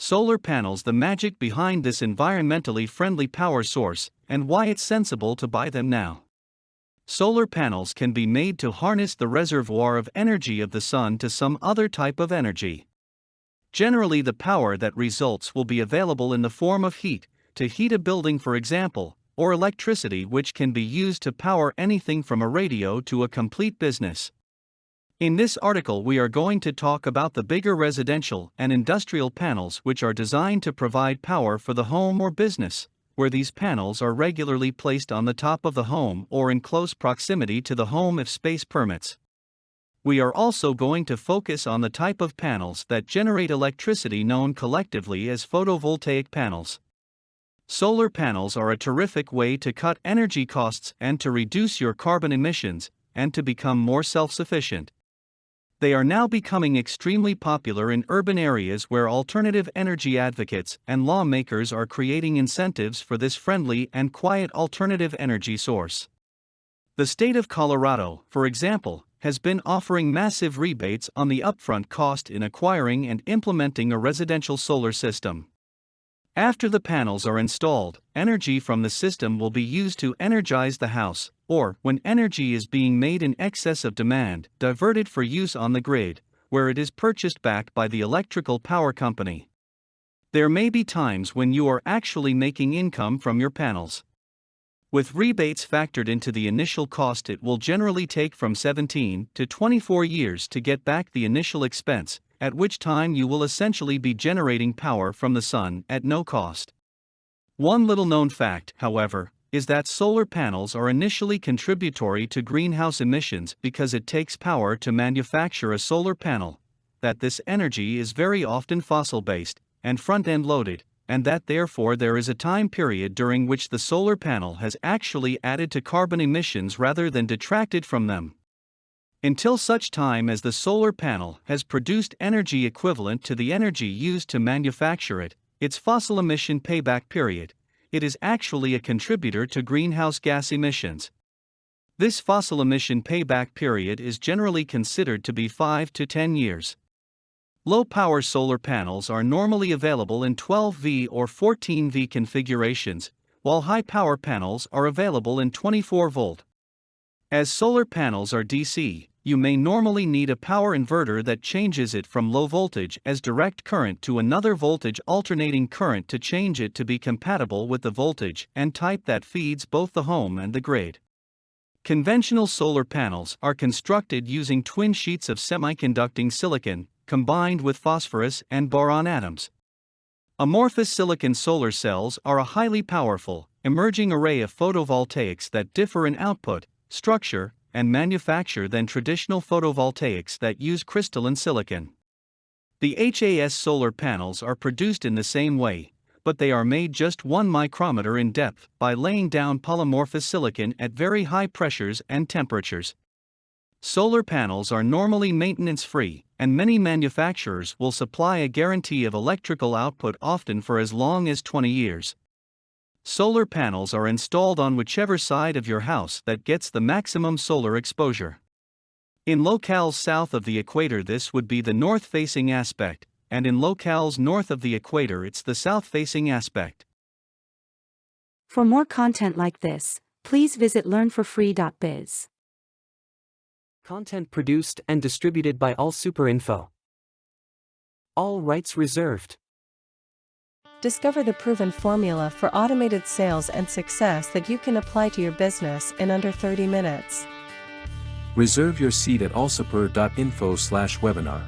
Solar panels: the magic behind this environmentally friendly power source, and why it's sensible to buy them now. Solar panels can be made to harness the reservoir of energy of the sun to some other type of energy. Generally, the power that results will be available in the form of heat, to heat a building for example, or electricity which can be used to power anything from a radio to a complete business. In this article we are going to talk about the bigger residential and industrial panels which are designed to provide power for the home or business, where these panels are regularly placed on the top of the home or in close proximity to the home if space permits. We are also going to focus on the type of panels that generate electricity known collectively as photovoltaic panels. Solar panels are a terrific way to cut energy costs and to reduce your carbon emissions, and to become more self-sufficient. They are now becoming extremely popular in urban areas where alternative energy advocates and lawmakers are creating incentives for this friendly and quiet alternative energy source. The state of Colorado, for example, has been offering massive rebates on the upfront cost in acquiring and implementing a residential solar system. After the panels are installed, energy from the system will be used to energize the house, or, when energy is being made in excess of demand, diverted for use on the grid, where it is purchased back by the electrical power company. There may be times when you are actually making income from your panels. With rebates factored into the initial cost, it will generally take from 17 to 24 years to get back the initial expense, at which time you will essentially be generating power from the sun at no cost. One little known fact, however, is that solar panels are initially contributory to greenhouse emissions because it takes power to manufacture a solar panel, that this energy is very often fossil-based and front-end loaded, and that therefore there is a time period during which the solar panel has actually added to carbon emissions rather than detracted from them. Until such time as the solar panel has produced energy equivalent to the energy used to manufacture it, its fossil emission payback period, it is actually a contributor to greenhouse gas emissions. This fossil emission payback period is generally considered to be 5 to 10 years. Low-power solar panels are normally available in 12V or 14V configurations, while high-power panels are available in 24V. As solar panels are DC, you may normally need a power inverter that changes it from low voltage as direct current to another voltage alternating current to change it to be compatible with the voltage and type that feeds both the home and the grid. Conventional solar panels are constructed using twin sheets of semiconducting silicon, combined with phosphorus and boron atoms. Amorphous silicon solar cells are a highly powerful, emerging array of photovoltaics that differ in output, structure, and manufacture than traditional photovoltaics that use crystalline silicon. The HAS solar panels are produced in the same way, but they are made just 1 micrometer in depth by laying down polymorphous silicon at very high pressures and temperatures. Solar panels are normally maintenance-free, and many manufacturers will supply a guarantee of electrical output often for as long as 20 years. Solar panels are installed on whichever side of your house that gets the maximum solar exposure. In locales south of the equator this would be the north-facing aspect, and in locales north of the equator it's the south-facing aspect. For more content like this, please visit learnforfree.biz. Content produced and distributed by AllSuperInfo. All rights reserved. Discover the proven formula for automated sales and success that you can apply to your business in under 30 minutes. Reserve your seat at allsuper.info/webinar.